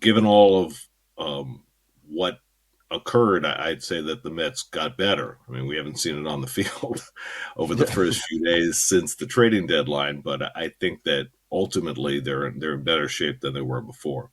given all of what occurred, I'd say that the Mets got better. I mean, we haven't seen it on the field over the Yeah. first few days since the trading deadline, but I think that ultimately they're in better shape than they were before.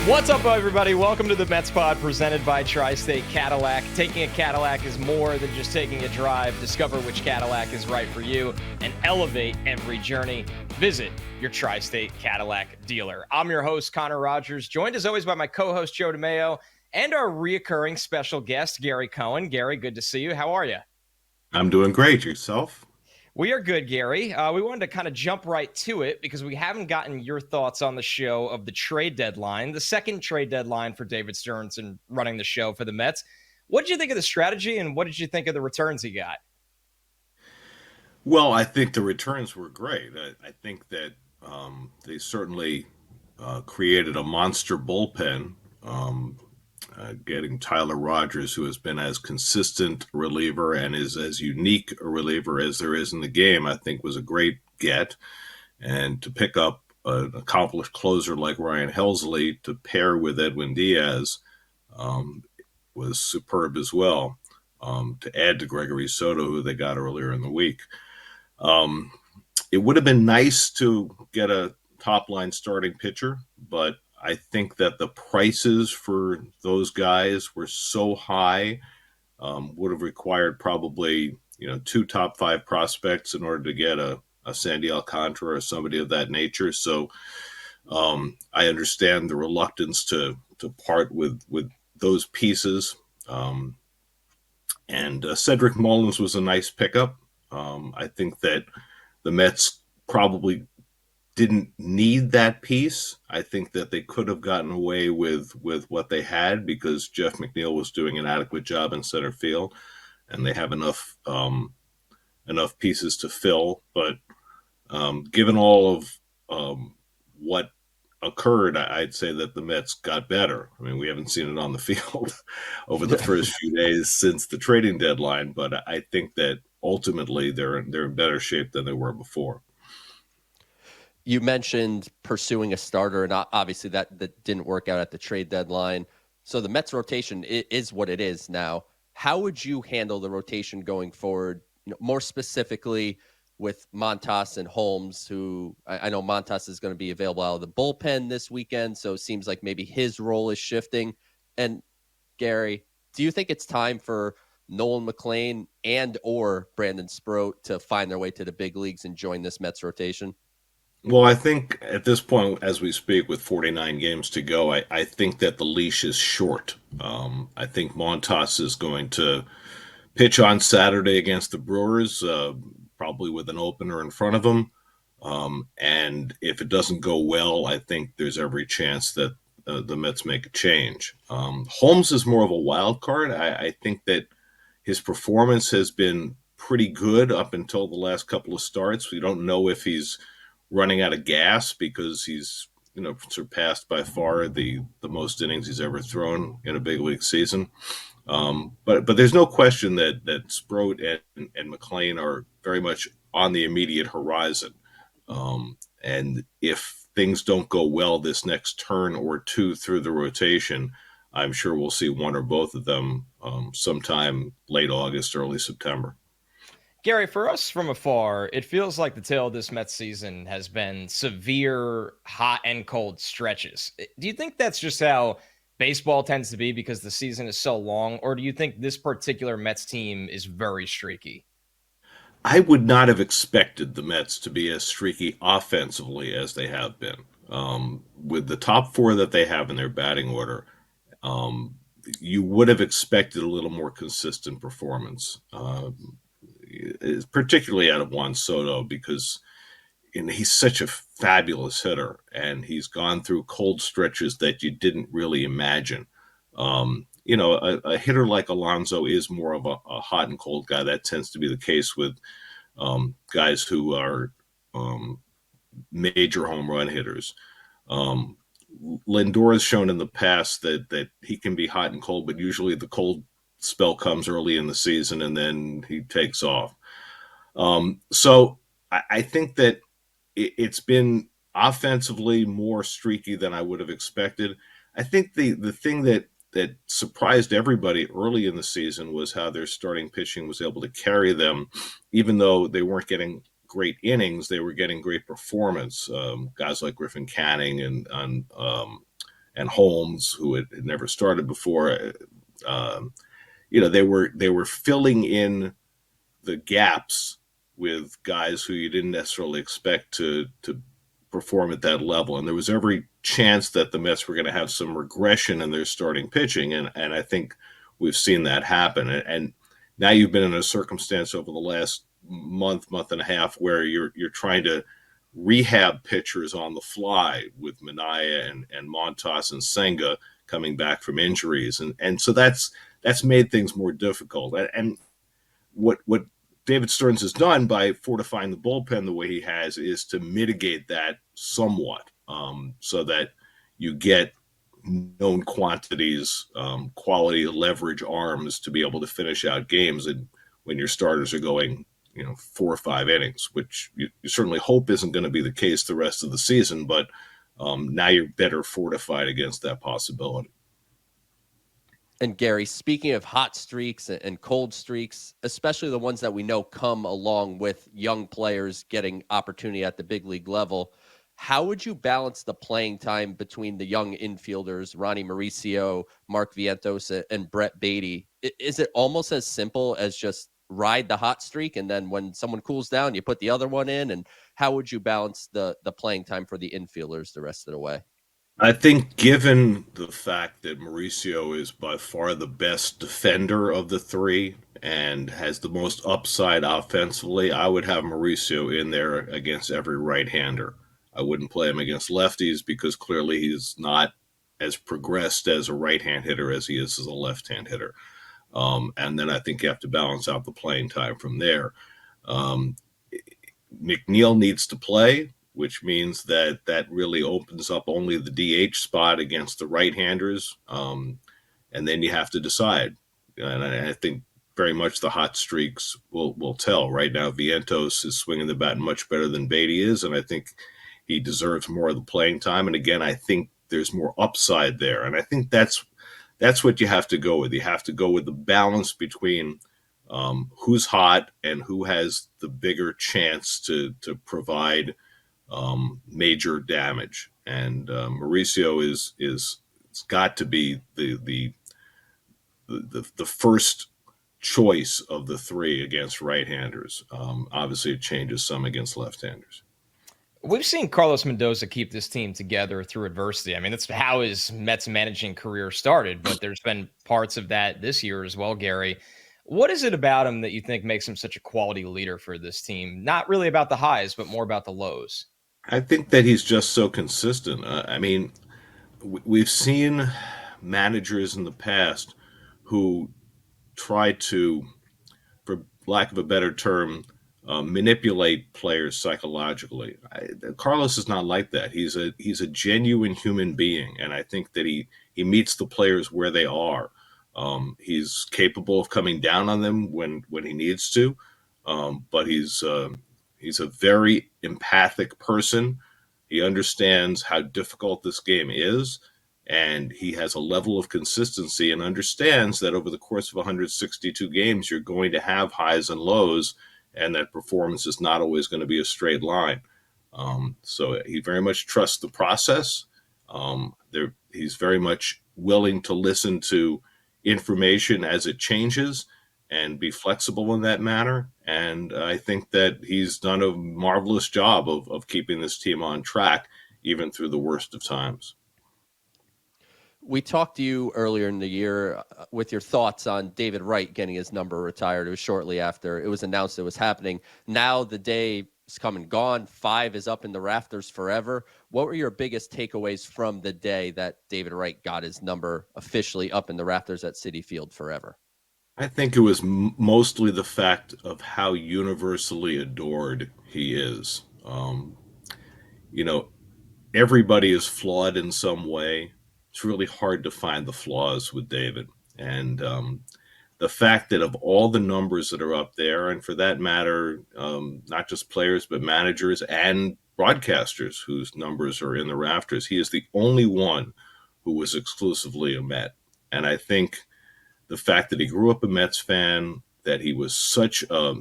What's up, everybody? Welcome to the Mets Pod presented by Tri-State Cadillac. Taking a Cadillac is more than just taking a drive. Discover which Cadillac is right for you and elevate every journey. Visit your Tri-State Cadillac dealer. I'm your host, Connor Rogers, joined as always by my co-host, Joe DeMeo, and our reoccurring special guest, Gary Cohen. Gary, good to see you. How are you? I'm doing great. Yourself? We are good, Gary. We wanted to kind of jump right to it because we haven't gotten your thoughts on the show of the trade deadline, the second trade deadline for David Stearns and running the show for the Mets. What did you think of the strategy and what did you think of the returns he got? Well, I think the returns were great. I think that they certainly created a monster bullpen. Getting Tyler Rogers, who has been as consistent a reliever and is as unique a reliever as there is in the game, I think was a great get. And to pick up an accomplished closer like Ryan Helsley to pair with Edwin Diaz was superb as well. To add to Gregory Soto, who they got earlier in the week. Um, it would have been nice to get a top line starting pitcher, but I think that the prices for those guys were so high, would have required probably two top five prospects in order to get a Sandy Alcantara or somebody of that nature. So I understand the reluctance to part with those pieces. And Cedric Mullins was a nice pickup. I think that the Mets probably didn't need that piece. I think that they could have gotten away with what they had because Jeff McNeil was doing an adequate job in center field, and they have enough pieces to fill. But given all of what occurred, I'd say that the Mets got better. I mean, we haven't seen it on the field over the Yeah. first few days since the trading deadline, but I think that ultimately they're in better shape than they were before. You mentioned pursuing a starter, and obviously that didn't work out at the trade deadline. So the Mets rotation is what it is now. How would you handle the rotation going forward? More specifically with Montas and Holmes, who I know Montas is going to be available out of the bullpen this weekend, so it seems like maybe his role is shifting. And Gary, do you think it's time for Nolan, McLean, and or Brandon Sproat to find their way to the big leagues and join this Mets rotation? Well, I think at this point, as we speak, with 49 games to go, I think that the leash is short. I think Montas is going to pitch on Saturday against the Brewers, probably with an opener in front of him. And if it doesn't go well, I think there's every chance that the Mets make a change. Holmes is more of a wild card. I think that his performance has been pretty good up until the last couple of starts. We don't know if he's running out of gas because he's surpassed by far the most innings he's ever thrown in a big league season. But there's no question that Sproat and McLean are very much on the immediate horizon. And if things don't go well this next turn or two through the rotation, I'm sure we'll see one or both of them sometime late August, early September. Gary, for us from afar, it feels like the tail of this Mets season has been severe hot and cold stretches. Do you think that's just how baseball tends to be because the season is so long, or do you think this particular Mets team is very streaky? I would not have expected the Mets to be as streaky offensively as they have been. With the top four that they have in their batting order, um, you would have expected a little more consistent performance, particularly out of Juan Soto, because he's such a fabulous hitter, and he's gone through cold stretches that you didn't really imagine. A hitter like Alonso is more of a hot and cold guy. That tends to be the case with guys who are um, major home run hitters. Um, Lindor has shown in the past that he can be hot and cold, but usually the cold spell comes early in the season and then he takes off. So I think that it's been offensively more streaky than I would have expected. I think the thing that surprised everybody early in the season was how their starting pitching was able to carry them, even though they weren't getting great innings, they were getting great performance. Guys like Griffin Canning and Holmes, who had never started before, they were filling in the gaps with guys who you didn't necessarily expect to perform at that level. And there was every chance that the Mets were going to have some regression in their starting pitching. And I think we've seen that happen. And now you've been in a circumstance over the last month and a half where you're trying to rehab pitchers on the fly with Minaya and Montas and Senga coming back from injuries. And so that's made things more difficult. And what David Stearns has done by fortifying the bullpen the way he has is to mitigate that somewhat, so that you get known quantities, quality leverage arms to be able to finish out games. And when your starters are going, 4 or 5 innings, which you certainly hope isn't going to be the case the rest of the season, but now you're better fortified against that possibility. And Gary, speaking of hot streaks and cold streaks, especially the ones that we know come along with young players getting opportunity at the big league level, how would you balance the playing time between the young infielders, Ronnie Mauricio, Mark Vientos, and Brett Baty? Is it almost as simple as just ride the hot streak, and then when someone cools down, you put the other one in? And how would you balance the playing time for the infielders the rest of the way? I think, given the fact that Mauricio is by far the best defender of the three and has the most upside offensively, I would have Mauricio in there against every right-hander. I wouldn't play him against lefties because clearly he's not as progressed as a right-hand hitter as he is as a left-hand hitter. And then I think you have to balance out the playing time from there. Um, McNeil needs to play, which means that really opens up only the DH spot against the right-handers, and then you have to decide. And I think very much the hot streaks will tell. Right now, Vientos is swinging the bat much better than Baty is, and I think he deserves more of the playing time. And again, I think there's more upside there, and I think that's what you have to go with. You have to go with the balance between who's hot and who has the bigger chance to provide major damage. And Mauricio is it's got to be the first choice of the three against right-handers. Obviously, it changes some against left-handers. We've seen Carlos Mendoza keep this team together through adversity. I mean, that's how his Mets managing career started, but there's been parts of that this year as well, Gary. What is it about him that you think makes him such a quality leader for this team? Not really about the highs, but more about the lows. I think that he's just so consistent. I mean, we've seen managers in the past who try to, for lack of a better term, manipulate players psychologically. Carlos is not like that. He's a genuine human being, and I think that he meets the players where they are. He's capable of coming down on them when he needs to, but he's a very empathic person. He understands how difficult this game is, and he has a level of consistency and understands that over the course of 162 games, you're going to have highs and lows, and that performance is not always going to be a straight line. So he very much trusts the process. He's very much willing to listen to information as it changes and be flexible in that manner. And I think that he's done a marvelous job of keeping this team on track, even through the worst of times. We talked to you earlier in the year with your thoughts on David Wright getting his number retired. It was shortly after it was announced it was happening. Now the day is come and gone. 5 is up in the rafters forever. What were your biggest takeaways from the day that David Wright got his number officially up in the rafters at Citi Field forever? I think it was mostly the fact of how universally adored he is. You know, everybody is flawed in some way. It's really hard to find the flaws with David. And the fact that of all the numbers that are up there, and for that matter, not just players, but managers and broadcasters whose numbers are in the rafters, he is the only one who was exclusively a Met. And I think the fact that he grew up a Mets fan, that he was such a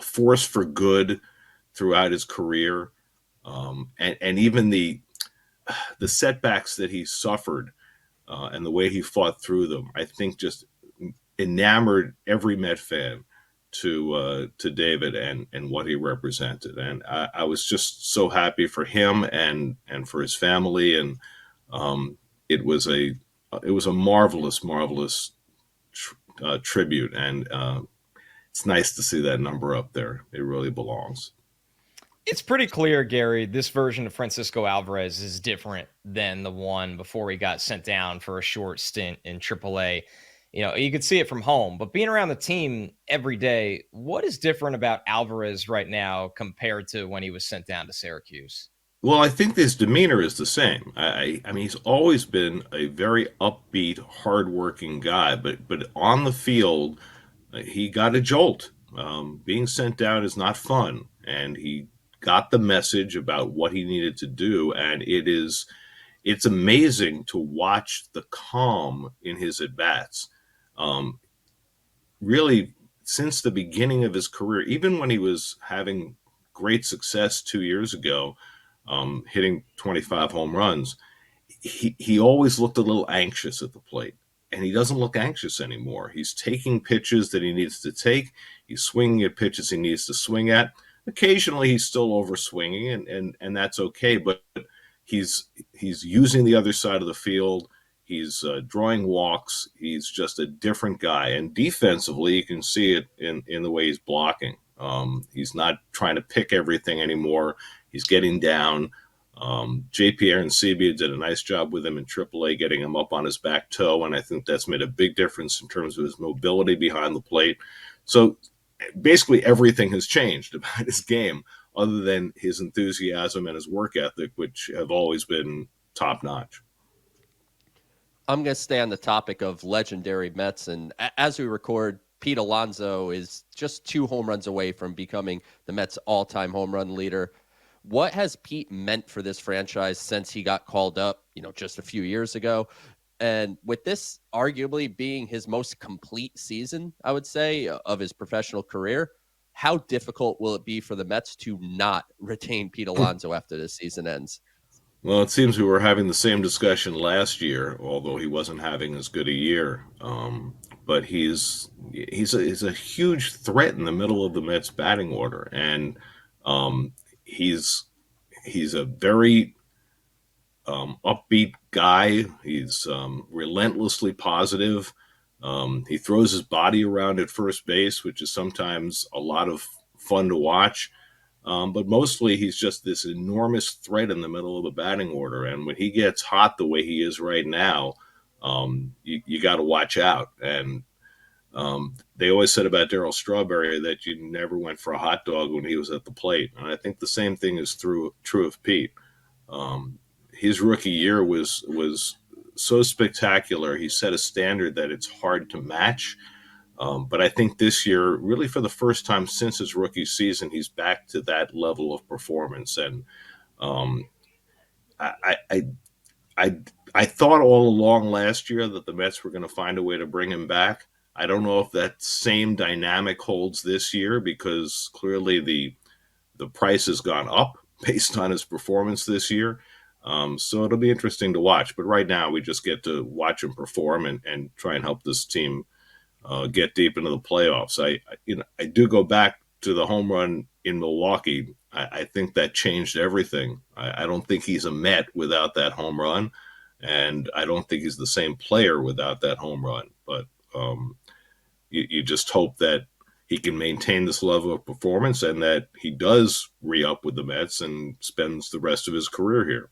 force for good throughout his career, and even the setbacks that he suffered and the way he fought through them, I think just enamored every Met fan to David and what he represented. And I was just so happy for him and for his family. And it was a marvelous, marvelous tribute. And it's nice to see that number up there. It really belongs. It's pretty clear, Gary, this version of Francisco Alvarez is different than the one before he got sent down for a short stint in AAA. You know, you could see it from home, but being around the team every day, what is different about Alvarez right now compared to when he was sent down to Syracuse? Well, I think his demeanor is the same. I mean, he's always been a very upbeat, hardworking guy, but on the field, he got a jolt. Being sent down is not fun, and he got the message about what he needed to do, and it's amazing to watch the calm in his at bats. Really, since the beginning of his career, even when he was having great success 2 years ago, hitting 25 home runs, he always looked a little anxious at the plate. And he doesn't look anxious anymore. He's taking pitches that he needs to take. He's swinging at pitches he needs to swing at. Occasionally, he's still over swinging, and that's okay. But he's using the other side of the field. He's drawing walks. He's just a different guy. And defensively, you can see it in the way he's blocking. He's not trying to pick everything anymore. He's getting down. JP Arencibia did a nice job with him in AAA, getting him up on his back toe, and I think that's made a big difference in terms of his mobility behind the plate. So basically everything has changed about his game other than his enthusiasm and his work ethic, which have always been top-notch. I'm going to stay on the topic of legendary Mets, and as we record, Pete Alonso is just 2 home runs away from becoming the Mets' all-time home run leader. What has Pete meant for this franchise since he got called up, just a few years ago? And with this arguably being his most complete season, I would say, of his professional career, how difficult will it be for the Mets to not retain Pete Alonso after this season ends? Well, it seems we were having the same discussion last year, although he wasn't having as good a year. But he's a huge threat in the middle of the Mets batting order, and he's a very upbeat guy. He's relentlessly positive. He throws his body around at first base, which is sometimes a lot of fun to watch. But mostly he's just this enormous threat in the middle of the batting order. And when he gets hot the way he is right now, you got to watch out. And they always said about Darryl Strawberry that you never went for a hot dog when he was at the plate. And I think the same thing is true of Pete. His rookie year was so spectacular. He set a standard that it's hard to match. But I think this year, really for the first time since his rookie season, he's back to that level of performance. And I thought all along last year that the Mets were going to find a way to bring him back. I don't know if that same dynamic holds this year, because clearly the price has gone up based on his performance this year. So it'll be interesting to watch. But right now, we just get to watch him perform and try and help this team get deep into the playoffs. I do go back to the home run in Milwaukee. I think that changed everything. I don't think he's a Met without that home run, and I don't think he's the same player without that home run. But you just hope that he can maintain this level of performance and that he does re-up with the Mets and spends the rest of his career here.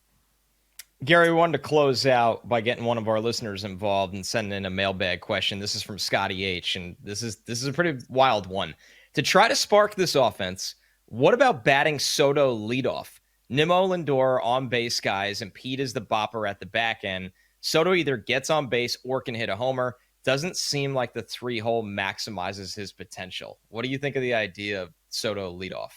Gary, we wanted to close out by getting one of our listeners involved and sending in a mailbag question. This is from Scotty H, and this is a pretty wild one. To try to spark this offense, what about batting Soto leadoff? Nimmo, Lindor on base guys, and Pete is the bopper at the back end. Soto either gets on base or can hit a homer. doesn't seem like the 3-hole maximizes his potential. What do you think of the idea of Soto leadoff?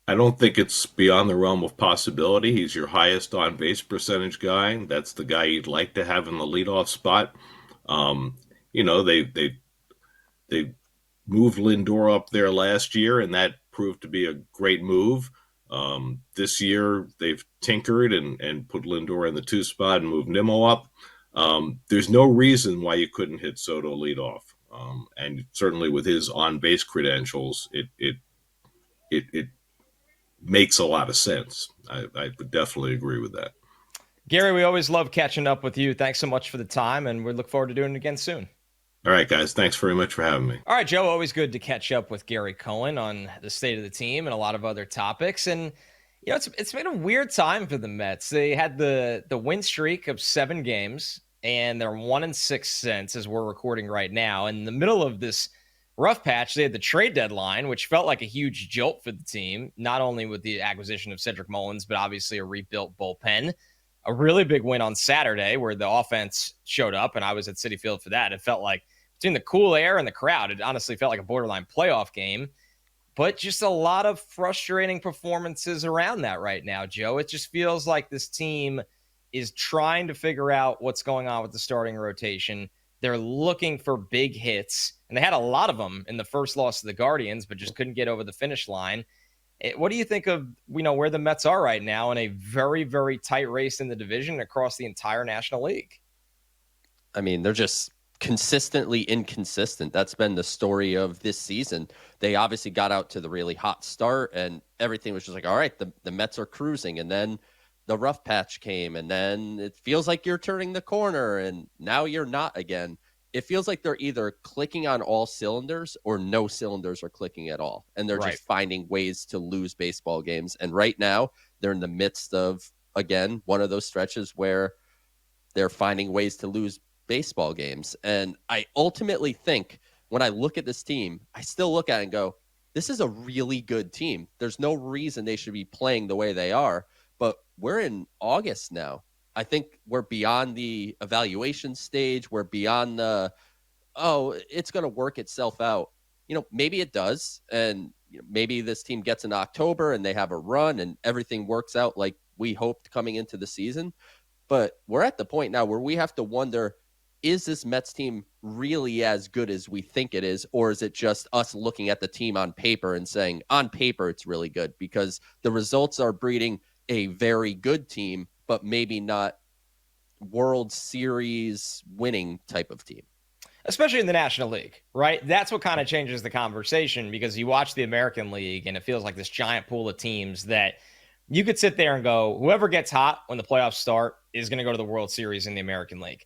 I don't think it's beyond the realm of possibility. He's your highest on base percentage guy. That's the guy you'd like to have in the leadoff spot. Um, they moved Lindor up there last year, and that proved to be a great move. This year, they've tinkered and put Lindor in the 2 spot and moved Nimmo up. There's no reason why you couldn't hit Soto leadoff. And certainly with his on base credentials, it makes a lot of sense. I would definitely agree with that. Gary, we always love catching up with you. Thanks so much for the time, and we look forward to doing it again soon. All right, guys. Thanks very much for having me. All right, Joe, always good to catch up with Gary Cohen on the state of the team and a lot of other topics. And, it's been a weird time for the Mets. They had the win streak of 7 games, and they're 1-6 since as we're recording right now. In the middle of this rough patch, they had the trade deadline, which felt like a huge jolt for the team, not only with the acquisition of Cedric Mullins, but obviously a rebuilt bullpen. A really big win on Saturday where the offense showed up, and I was at Citi Field for that. It felt like between the cool air and the crowd, it honestly felt like a borderline playoff game, but just a lot of frustrating performances around that right now, Joe. It just feels like this team is trying to figure out what's going on with the starting rotation. They're looking for big hits, and they had a lot of them in the first loss to the Guardians, but just couldn't get over the finish line. What do you think of, where the Mets are right now in a very, very tight race in the division across the entire National League? I mean, they're just consistently inconsistent. That's been the story of this season. They obviously got out to the really hot start and everything was just like, all right, the Mets are cruising. And then the rough patch came and then it feels like you're turning the corner and now you're not again. It feels like they're either clicking on all cylinders or no cylinders are clicking at all. And they're just finding ways to lose baseball games. And right now they're in the midst of, again, one of those stretches where they're finding ways to lose baseball games. And I ultimately think when I look at this team, I still look at it and go, this is a really good team. There's no reason they should be playing the way they are, but we're in August now. I think we're beyond the evaluation stage. We're beyond the, it's going to work itself out. Maybe it does. And maybe this team gets in October and they have a run and everything works out like we hoped coming into the season. But we're at the point now where we have to wonder, is this Mets team really as good as we think it is? Or is it just us looking at the team on paper and saying, on paper, it's really good? Because the results are breeding a very good team, but maybe not World Series winning type of team. Especially in the National League, right? That's what kind of changes the conversation because you watch the American League and it feels like this giant pool of teams that you could sit there and go, whoever gets hot when the playoffs start is going to go to the World Series in the American League.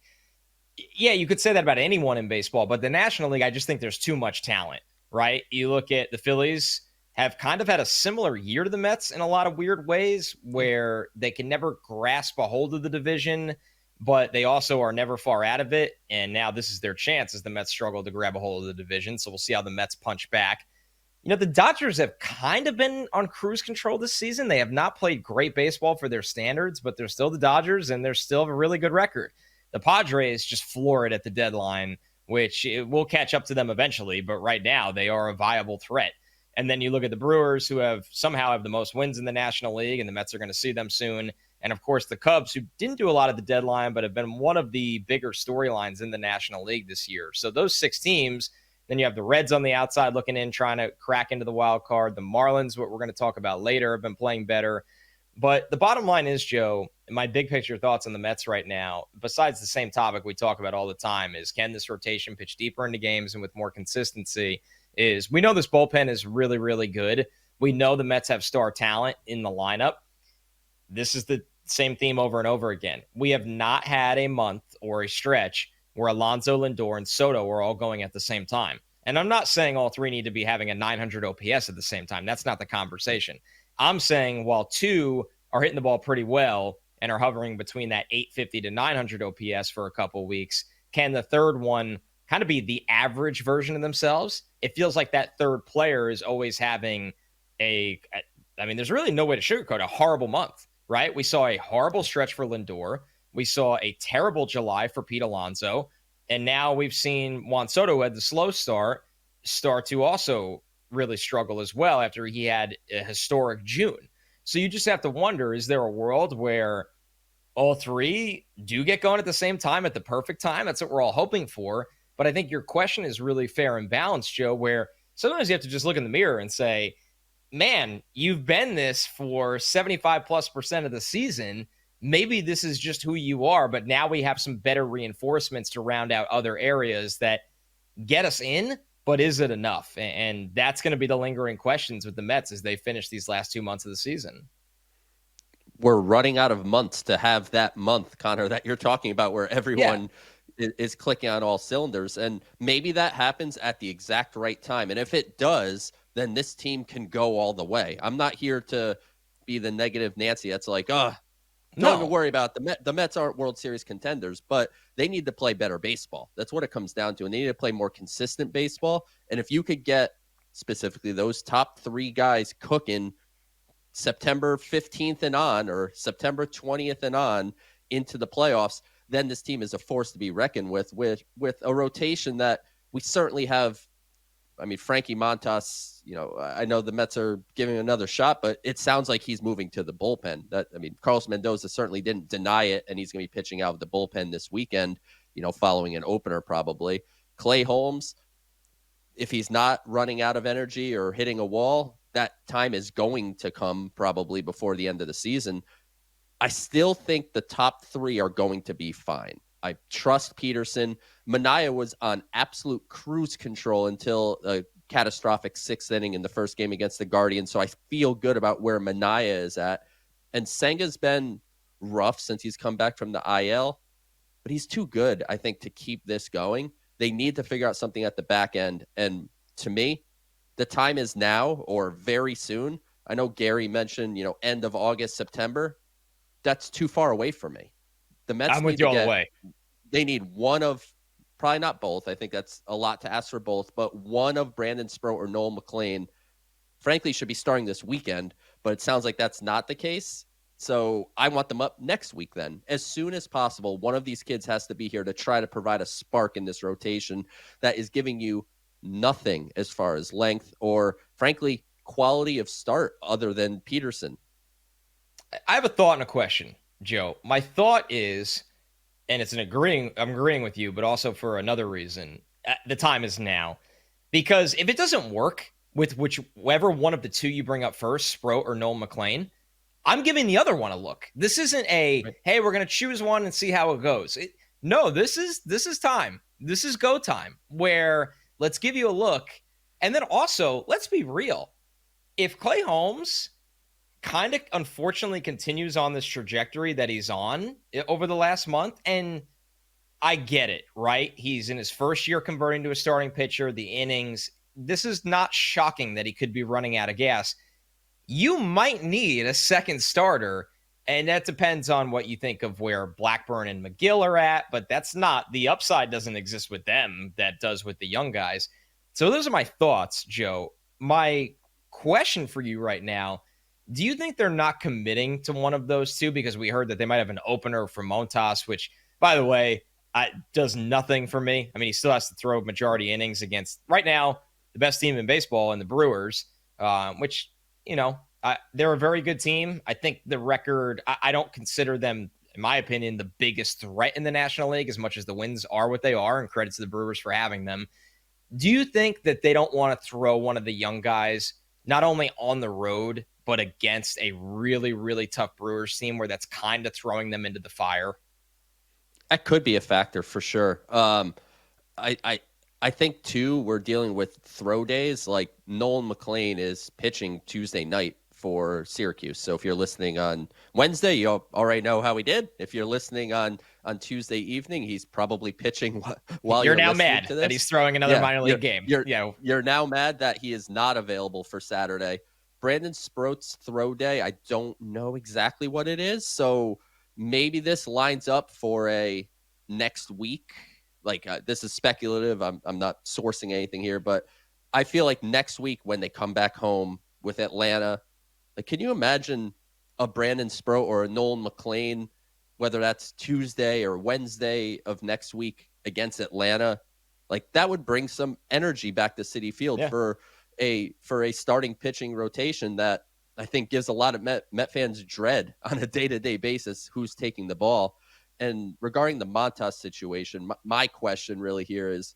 Yeah, you could say that about anyone in baseball, but the National League, I just think there's too much talent, right? You look at the Phillies have kind of had a similar year to the Mets in a lot of weird ways where they can never grasp a hold of the division, but they also are never far out of it. And now this is their chance as the Mets struggle to grab a hold of the division. So we'll see how the Mets punch back. The Dodgers have kind of been on cruise control this season. They have not played great baseball for their standards, but they're still the Dodgers and they're still a really good record. The Padres just floor it at the deadline, which it will catch up to them eventually. But right now they are a viable threat. And then you look at the Brewers, who somehow have the most wins in the National League, and the Mets are going to see them soon. And, of course, the Cubs, who didn't do a lot at the deadline, but have been one of the bigger storylines in the National League this year. So those 6 teams, then you have the Reds on the outside looking in, trying to crack into the wild card. The Marlins, what we're going to talk about later, have been playing better. But the bottom line is, Joe, my big picture thoughts on the Mets right now, besides the same topic we talk about all the time, is can this rotation pitch deeper into games and with more consistency? Is we know this bullpen is really, really good. We know the Mets have star talent in the lineup. This is the same theme over and over again. We have not had a month or a stretch where Alonso, Lindor, and Soto are all going at the same time. And I'm not saying all 3 need to be having a 900 OPS at the same time. That's not the conversation. I'm saying while 2 are hitting the ball pretty well and are hovering between that 850 to 900 OPS for a couple weeks, can the third one kind of be the average version of themselves? It feels like that third player is always having there's really no way to sugarcoat a horrible month, right? We saw a horrible stretch for Lindor. We saw a terrible July for Pete Alonso. And now we've seen Juan Soto, who had the slow start to also really struggle as well after he had a historic June. So you just have to wonder, is there a world where all three do get going at the same time at the perfect time? That's what we're all hoping for. But I think your question is really fair and balanced, Joe, where sometimes you have to just look in the mirror and say, man, you've been this for 75+% of the season. Maybe this is just who you are, but now we have some better reinforcements to round out other areas that get us in, but is it enough? And that's going to be the lingering questions with the Mets as they finish these last 2 months of the season. We're running out of months to have that month, Connor, that you're talking about where everyone is clicking on all cylinders. And maybe that happens at the exact right time. And if it does, then this team can go all the way. I'm not here to be the negative Nancy. That's like, don't even worry about the Mets aren't World Series contenders, but they need to play better baseball. That's what it comes down to. And they need to play more consistent baseball. And if you could get specifically those top three guys cooking September 15th and on, or September 20th and on into the playoffs, then this team is a force to be reckoned with a rotation that we certainly have. I mean, Frankie Montas, I know the Mets are giving another shot, but it sounds like he's moving to the bullpen. Carlos Mendoza certainly didn't deny it, and he's going to be pitching out of the bullpen this weekend, following an opener probably. Clay Holmes, if he's not running out of energy or hitting a wall, that time is going to come probably before the end of the season. I still think the top three are going to be fine. I trust Peterson. Manaea was on absolute cruise control until a catastrophic sixth inning in the first game against the Guardians. So I feel good about where Manaea is at. And Senga's been rough since he's come back from the IL, but he's too good, I think, to keep this going. They need to figure out something at the back end. And to me, the time is now or very soon. I know Gary mentioned, end of August, September. That's too far away for me. The Mets I'm with you all the way. They need one of, probably not both. I think that's a lot to ask for both, but one of Brandon Sproat or Nolan McLean, frankly, should be starting this weekend, but it sounds like that's not the case. So I want them up next week then. As soon as possible, one of these kids has to be here to try to provide a spark in this rotation that is giving you nothing as far as length or, frankly, quality of start other than Peterson. I have a thought and a question, Joe. My thought is, and I'm agreeing with you, but also for another reason, the time is now. Because if it doesn't work with whichever one of the two you bring up first, Sproat or Nolan McLean, I'm giving the other one a look. This isn't hey, we're going to choose one and see how it goes. No, this is time. This is go time where let's give you a look. And then also, let's be real. If Clay Holmes kind of unfortunately continues on this trajectory that he's on over the last month, and I get it, right? He's in his first year converting to a starting pitcher, the innings. This is not shocking that he could be running out of gas. You might need a second starter, and that depends on what you think of where Blackburn and McGill are at, but that's not, the upside doesn't exist with them that does with the young guys. So those are my thoughts, Joe. My question for you right now, do you think they're not committing to one of those two? Because we heard that they might have an opener for Montas, which, by the way, does nothing for me. I mean, he still has to throw majority innings against, right now, the best team in baseball in the Brewers, which, they're a very good team. I think the record, I don't consider them, in my opinion, the biggest threat in the National League as much as the wins are what they are, and credit to the Brewers for having them. Do you think that they don't want to throw one of the young guys, not only on the road, but against a really, really tough Brewers team where that's kind of throwing them into the fire? That could be a factor for sure. I think, too, we're dealing with throw days. Like Nolan McLean is pitching Tuesday night for Syracuse. So if you're listening on Wednesday, you already know how he did. If you're listening on Tuesday evening, he's probably pitching while you're now listening mad to this. That he's throwing another minor league game. You're now mad that he is not available for Saturday. Brandon Sproat's throw day, I don't know exactly what it is. So maybe this lines up for a next week. Like this is speculative. I'm not sourcing anything here, but I feel like next week when they come back home with Atlanta, like, can you imagine a Brandon Sproat or a Nolan McLean, whether that's Tuesday or Wednesday of next week, against Atlanta, like that would bring some energy back to Citi Field for a starting pitching rotation that I think gives a lot of Met fans dread on a day-to-day basis who's taking the ball. And regarding the Montas situation, my question really here is,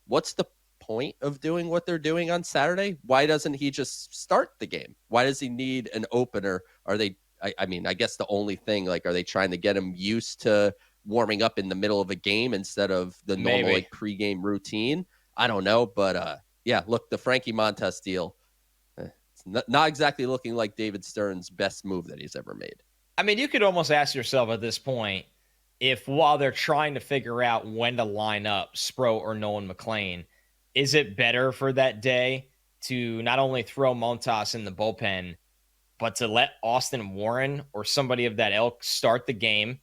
what's the point of doing what they're doing on Saturday? Why doesn't he just start the game? Why does he need an opener? Are they, I mean, I guess the only thing, like, are they trying to get him used to warming up in the middle of a game instead of the normal like pregame routine? I don't know, but yeah, look, the Frankie Montas deal, it's not exactly looking like David Stern's best move that he's ever made. I mean, you could almost ask yourself at this point, if while they're trying to figure out when to line up Sproat or Nolan McLean, is it better for that day to not only throw Montas in the bullpen, but to let Austin Warren or somebody of that ilk start the game?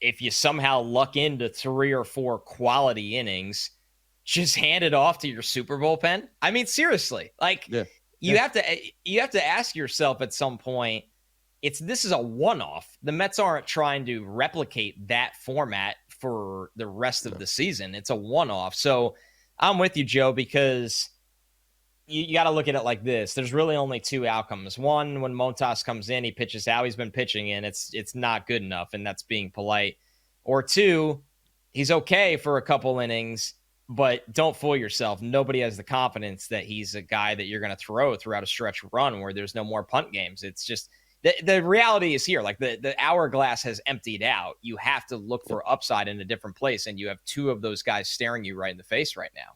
If you somehow luck into 3 or 4 quality innings, just hand it off to your super bullpen. I mean, seriously, like you have to ask yourself at some point, this is a one-off. The Mets aren't trying to replicate that format for the rest of the season. It's a one-off. So I'm with you, Joe, because you got to look at it like this. There's really only 2 outcomes. One, when Montas comes in, he pitches how he's been pitching, and it's not good enough, and that's being polite. Or 2, he's okay for a couple innings, but don't fool yourself. Nobody has the confidence that he's a guy that you're going to throw throughout a stretch run where there's no more punt games. It's just the reality is here. Like the hourglass has emptied out. You have to look for upside in a different place, and you have 2 of those guys staring you right in the face right now.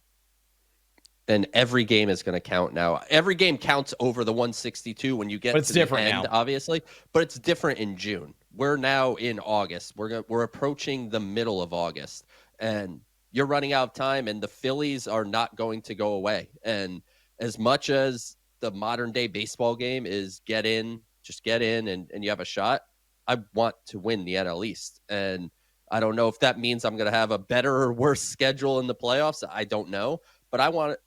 And every game is going to count now. Every game counts over the 162 when you get to the end, obviously. But it's different in June. We're now in August. We're approaching the middle of August, and you're running out of time. And the Phillies are not going to go away. And as much as the modern day baseball game is just get in, and you have a shot, I want to win the NL East. And I don't know if that means I'm going to have a better or worse schedule in the playoffs. I don't know, but I want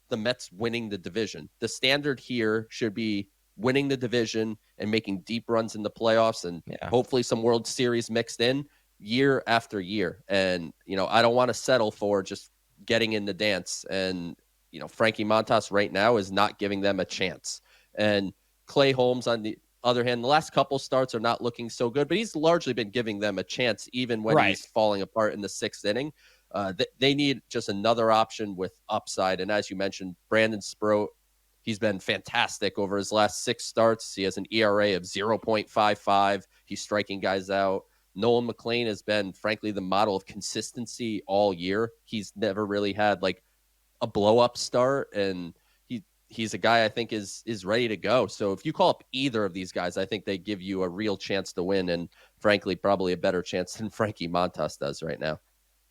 the Mets winning the division. The standard here should be winning the division and making deep runs in the playoffs, and hopefully some World Series mixed in year after year. And, I don't want to settle for just getting in the dance. And, Frankie Montas right now is not giving them a chance. And Clay Holmes, on the other hand, the last couple starts are not looking so good, but he's largely been giving them a chance even when he's falling apart in the 6th inning. They need just another option with upside. And as you mentioned, Brandon Sproat, he's been fantastic over his last 6 starts. He has an ERA of 0.55. He's striking guys out. Nolan McLean has been, frankly, the model of consistency all year. He's never really had like a blow-up start, and he's a guy I think is ready to go. So if you call up either of these guys, I think they give you a real chance to win, and frankly, probably a better chance than Frankie Montas does right now.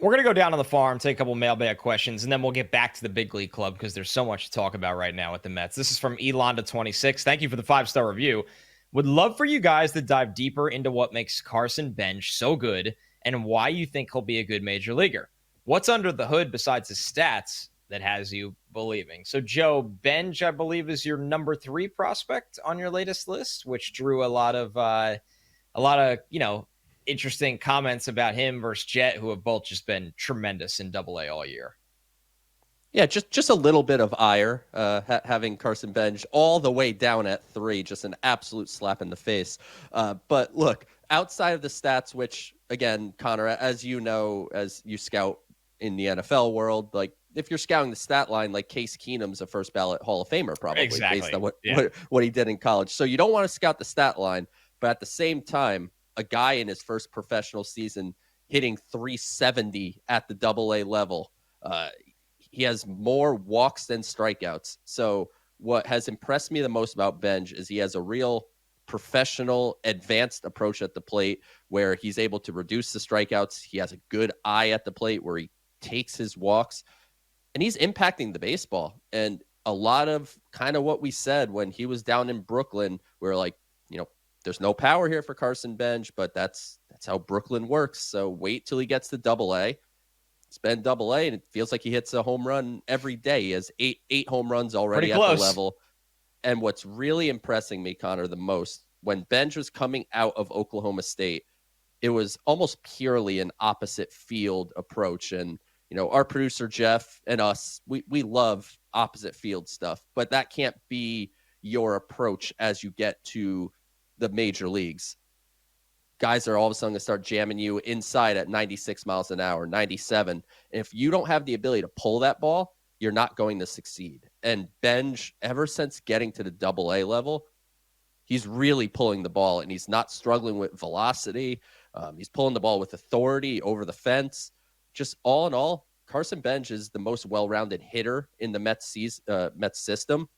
We're going to go down on the farm, take a couple mailbag questions, and then we'll get back to the big league club because there's so much to talk about right now with the Mets. This is from Elonda26. Thank you for the 5-star review. Would love for you guys to dive deeper into what makes Carson Benge so good and why you think he'll be a good major leaguer. What's under the hood besides his stats that has you believing? So, Joe, Benge, I believe, is your number 3 prospect on your latest list, which drew a lot of interesting comments about him versus Jett, who have both just been tremendous in AA all year. Yeah, just a little bit of ire having Carson Benge all the way down at 3, just an absolute slap in the face. But look, outside of the stats, which, again, Connor, as you know, as you scout in the NFL world, like if you're scouting the stat line, like Case Keenum's a first ballot Hall of Famer, probably based on what he did in college. So you don't want to scout the stat line, but at the same time, a guy in his first professional season hitting 370 at the AA level, he has more walks than strikeouts. So what has impressed me the most about Benge is he has a real professional, advanced approach at the plate where he's able to reduce the strikeouts. He has a good eye at the plate where he takes his walks, and he's impacting the baseball. And a lot of kind of what we said when he was down in Brooklyn, we're like, there's no power here for Carson Benge, but that's how Brooklyn works. So wait till he gets to AA. It's been AA, and it feels like he hits a home run every day. He has eight home runs already at the level. And what's really impressing me, Connor, the most, when Benge was coming out of Oklahoma State, it was almost purely an opposite field approach. And, our producer, Jeff, and us, we love opposite field stuff, but that can't be your approach as you get to the major leagues. Guys are all of a sudden going to start jamming you inside at 96 miles an hour, 97. And if you don't have the ability to pull that ball, you're not going to succeed. And Benge, ever since getting to the AA level, he's really pulling the ball, and he's not struggling with velocity. He's pulling the ball with authority over the fence. Just all in all, Carson Benge is the most well-rounded hitter in the Mets system,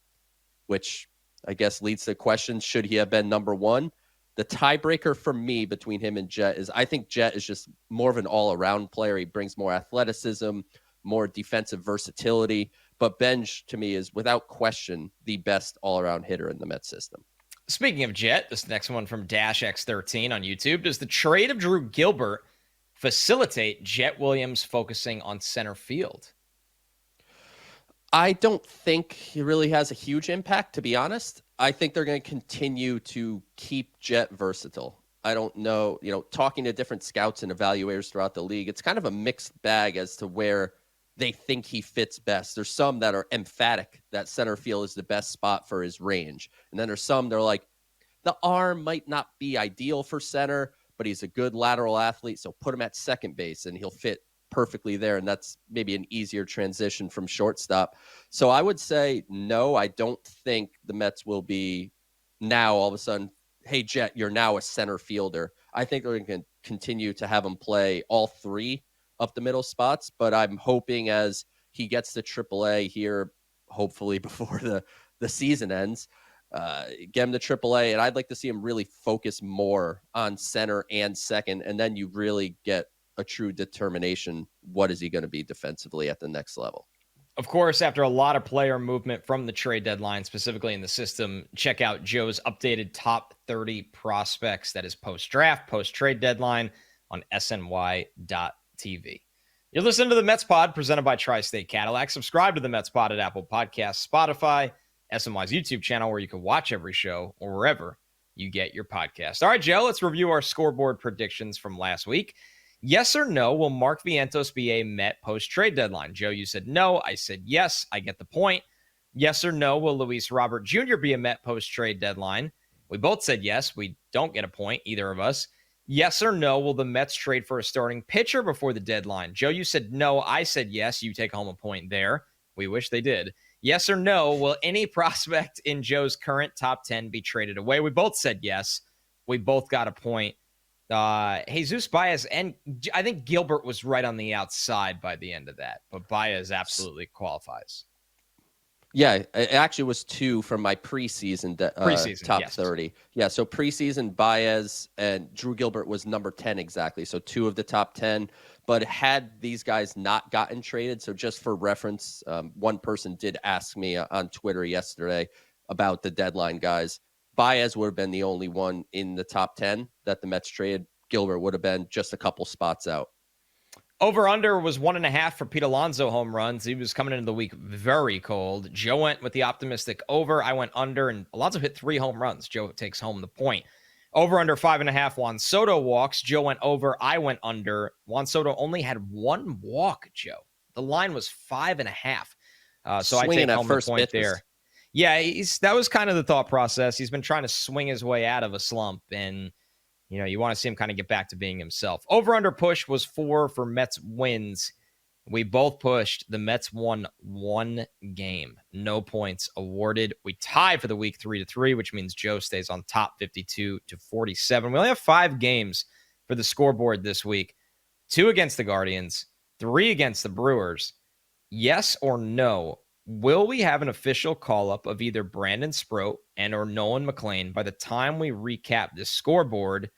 which I guess leads to the question, should he have been number one? The tiebreaker for me between him and Jett is I think Jett is just more of an all-around player. He brings more athleticism, more defensive versatility. But Benge, to me, is without question the best all-around hitter in the Mets system. Speaking of Jett, this next one from Dash X13 on YouTube. Does the trade of Drew Gilbert facilitate Jett Williams focusing on center field? I don't think he really has a huge impact, to be honest. I think they're going to continue to keep Jett versatile. I don't know, talking to different scouts and evaluators throughout the league, it's kind of a mixed bag as to where they think he fits best. There's some that are emphatic that center field is the best spot for his range. And then there's some that are like, the arm might not be ideal for center, but he's a good lateral athlete, so put him at second base and he'll fit perfectly there. And that's maybe an easier transition from shortstop. So I would say, no, I don't think the Mets will be now all of a sudden, hey, Jett, you're now a center fielder. I think they're going to continue to have him play all three up the middle spots, but I'm hoping as he gets to AAA here, hopefully before the season ends, get him to AAA, and I'd like to see him really focus more on center and second, and then you really get a true determination. What is he going to be defensively at the next level? Of course, after a lot of player movement from the trade deadline, specifically in the system, check out Joe's updated top 30 prospects. That is post-draft, post-trade deadline on SNY.TV. You're listening to the Mets Pod presented by Tri-State Cadillac. Subscribe to the Mets Pod at Apple Podcasts, Spotify, SNY's YouTube channel, where you can watch every show or wherever you get your podcast. All right, Joe, let's review our scoreboard predictions from last week. Yes or no, will Mark Vientos be a Met post-trade deadline? Joe, you said no. I said yes. I get the point. Yes or no, will Luis Robert Jr. be a Met post-trade deadline? We both said yes. We don't get a point, either of us. Yes or no, will the Mets trade for a starting pitcher before the deadline? Joe, you said no. I said yes. You take home a point there. We wish they did. Yes or no, will any prospect in Joe's current top 10 be traded away? We both said yes. We both got a point. Jesus Baez, and I think Gilbert was right on the outside by the end of that, but Baez absolutely qualifies. Yeah, it actually was 2 from my preseason top yes. 30. Yeah, so preseason Baez and Drew Gilbert was number 10 exactly, so 2 of the top 10. But had these guys not gotten traded, so just for reference, one person did ask me on Twitter yesterday about the deadline guys. Baez would have been the only one in the top 10 that the Mets traded. Gilbert would have been just a couple spots out. Over-under was 1.5 for Pete Alonso home runs. He was coming into the week very cold. Joe went with the optimistic over. I went under, and Alonso hit 3 home runs. Joe takes home the point. Over-under 5.5, Juan Soto walks. Joe went over. I went under. Juan Soto only had 1 walk, Joe. The line was 5.5. So I take home the point there. Yeah, that was kind of the thought process. He's been trying to swing his way out of a slump, and you want to see him kind of get back to being himself. Over-under push was 4 for Mets wins. We both pushed. The Mets won 1 game. No points awarded. We tied for the week 3-3, which means Joe stays on top 52-47. We only have 5 games for the scoreboard this week. 2 against the Guardians, 3 against the Brewers. Yes or no? Will we have an official call-up of either Brandon Sproat and or Nolan McLean by the time we recap this scoreboard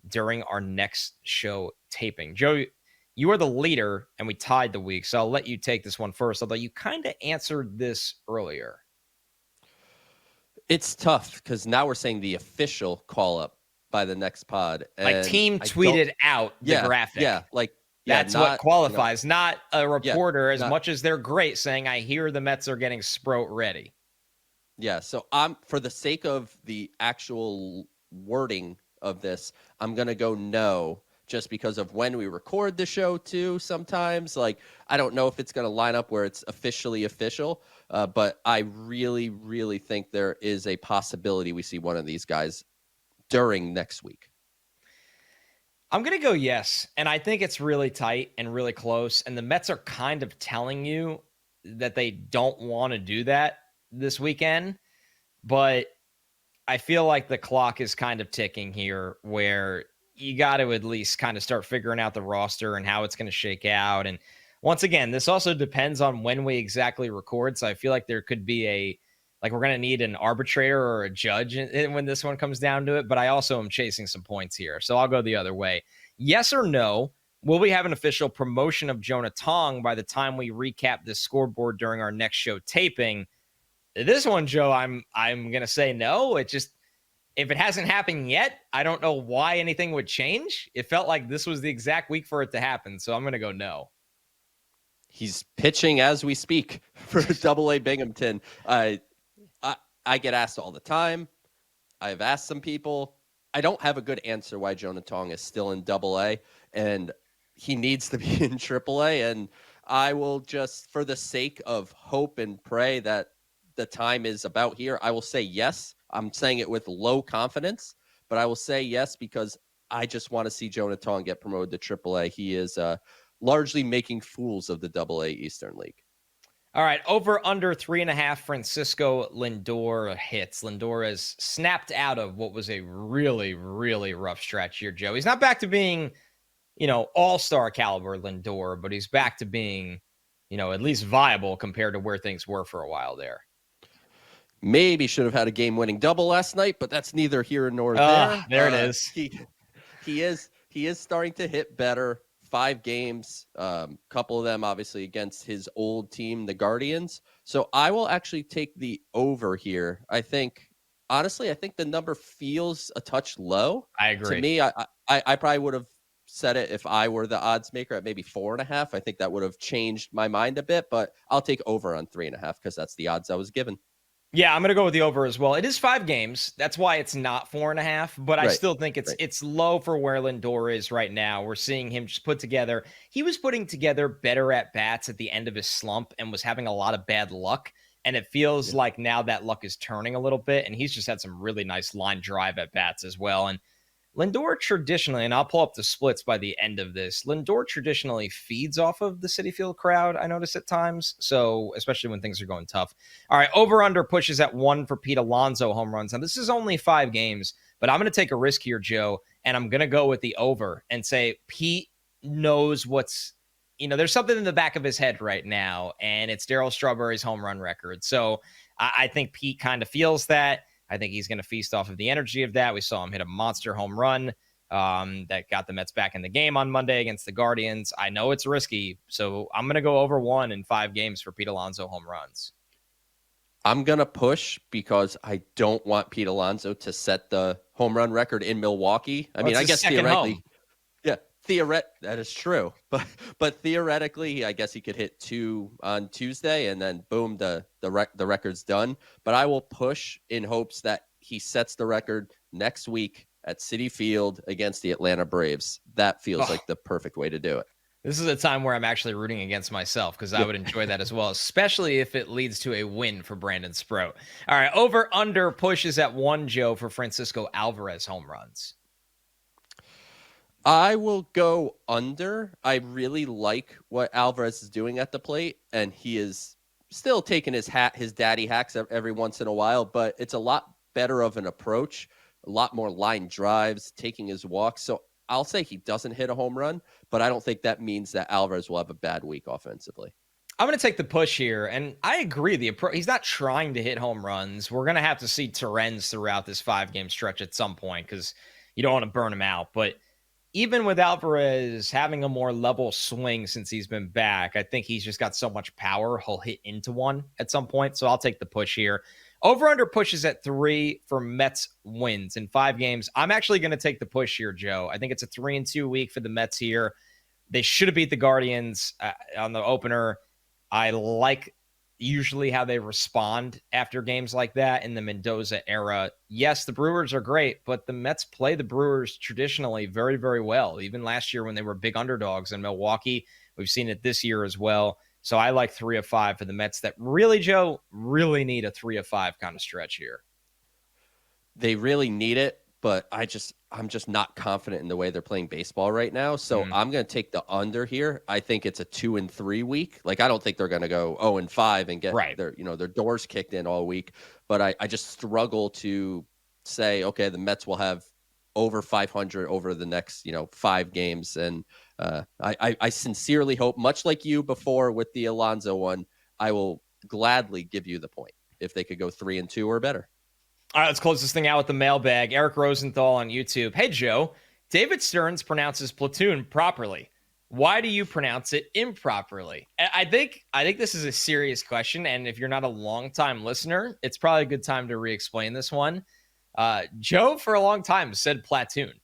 during our next show taping? Joe, you are the leader, and we tied the week, so I'll let you take this one first, although you kind of answered this earlier. It's tough, because now we're saying the official call-up by the next pod. Like team tweeted out the graphic. Yeah, that's what qualifies, not a reporter, as much as they're great, saying, I hear the Mets are getting Sproat ready. Yeah, so I'm for the sake of the actual wording of this, I'm going to go no, just because of when we record the show too. Sometimes, like, I don't know if it's going to line up where it's officially official, but I really, really think there is a possibility we see one of these guys during next week. I'm going to go yes, and I think it's really tight and really close, and the Mets are kind of telling you that they don't want to do that this weekend, but I feel like the clock is kind of ticking here where you got to at least kind of start figuring out the roster and how it's going to shake out. And once again, this also depends on when we exactly record. So I feel like there could be we're going to need an arbitrator or a judge when this one comes down to it. But I also am chasing some points here. So I'll go the other way. Yes or no? Will we have an official promotion of Jonah Tong by the time we recap this scoreboard during our next show taping? This one, Joe, I'm going to say no. It just, if it hasn't happened yet, I don't know why anything would change. It felt like this was the exact week for it to happen. So I'm going to go no. He's pitching as we speak for Double-A Binghamton. I get asked all the time. I've asked some people. I don't have a good answer why Jonah Tong is still in Double-A, and he needs to be in Triple-A. And I will just, for the sake of hope and pray that the time is about here, I will say yes. I'm saying it with low confidence, but I will say yes because I just want to see Jonah Tong get promoted to Triple-A. He is largely making fools of the Double-A Eastern League. All right, over under 3.5 Francisco Lindor hits. Lindor has snapped out of what was a really, really rough stretch here, Joe. He's not back to being, all-star caliber Lindor, but he's back to being, at least viable compared to where things were for a while there. Maybe should have had a game-winning double last night, but that's neither here nor there. There it is. He is starting to hit better. 5 games, couple of them obviously against his old team, the Guardians. So I will actually take the over here. I think the number feels a touch low. I agree. To me, I probably would have said it if I were the odds maker at maybe 4.5. I think that would have changed my mind a bit, but I'll take over on 3.5 because that's the odds I was given. Yeah, I'm going to go with the over as well. It is 5 games. That's why it's not 4.5, but I still think it's low for where Lindor is right now. We're seeing him just put together. He was putting together better at-bats at the end of his slump and was having a lot of bad luck, and it feels like now that luck is turning a little bit, and he's just had some really nice line drive at-bats as well. And Lindor traditionally, and I'll pull up the splits by the end of this, Lindor traditionally feeds off of the Citi Field crowd, I notice at times, so especially when things are going tough. All right, over-under pushes at 1 for Pete Alonso home runs. Now, this is only 5 games, but I'm going to take a risk here, Joe, and I'm going to go with the over and say Pete knows what's, there's something in the back of his head right now, and it's Darryl Strawberry's home run record. So I think Pete kind of feels that. I think he's going to feast off of the energy of that. We saw him hit a monster home run that got the Mets back in the game on Monday against the Guardians. I know it's risky, so I'm going to go over 1 in 5 games for Pete Alonso home runs. I'm going to push because I don't want Pete Alonso to set the home run record in Milwaukee. I mean, I guess theoretically, that is true. But theoretically, I guess he could hit 2 on Tuesday and then boom, the record's done. But I will push in hopes that he sets the record next week at Citi Field against the Atlanta Braves. That feels like the perfect way to do it. This is a time where I'm actually rooting against myself because I would enjoy that as well, especially if it leads to a win for Brandon Sproat. All right, over under pushes at 1, Joe, for Francisco Alvarez home runs. I will go under. I really like what Alvarez is doing at the plate, and he is still taking his daddy hacks every once in a while, but it's a lot better of an approach, a lot more line drives, taking his walks. So I'll say he doesn't hit a home run, but I don't think that means that Alvarez will have a bad week offensively. I'm going to take the push here, and I agree. He's not trying to hit home runs. We're going to have to see Terrens throughout this 5-game stretch at some point because you don't want to burn him out, but even with Alvarez having a more level swing since he's been back, I think he's just got so much power, he'll hit into 1 at some point. So I'll take the push here. Over-under pushes at 3 for Mets wins in 5 games. I'm actually going to take the push here, Joe. I think it's a 3-2 week for the Mets here. They should have beat the Guardians on the opener. I like usually how they respond after games like that in the Mendoza era. Yes, the Brewers are great, but the Mets play the Brewers traditionally very, very well. Even last year when they were big underdogs in Milwaukee, we've seen it this year as well. So I like 3 of 5 for the Mets that really, Joe, really need a 3 of 5 kind of stretch here. They really need it, but I'm just not confident in the way they're playing baseball right now. So I'm going to take the under here. I think it's a 2-3 week. Like, I don't think they're going to go 0-5 and get their doors kicked in all week. But I just struggle to say, okay, the Mets will have over 500 over the next 5 games. And I sincerely hope, much like you before with the Alonso one, I will gladly give you the point if they could go 3-2 or better. All right, let's close this thing out with the mailbag. Eric Rosenthal on YouTube. Hey, Joe, David Stearns pronounces platoon properly. Why do you pronounce it improperly? I think this is a serious question, and if you're not a longtime listener, it's probably a good time to re-explain this one. Joe, for a long time, said platoon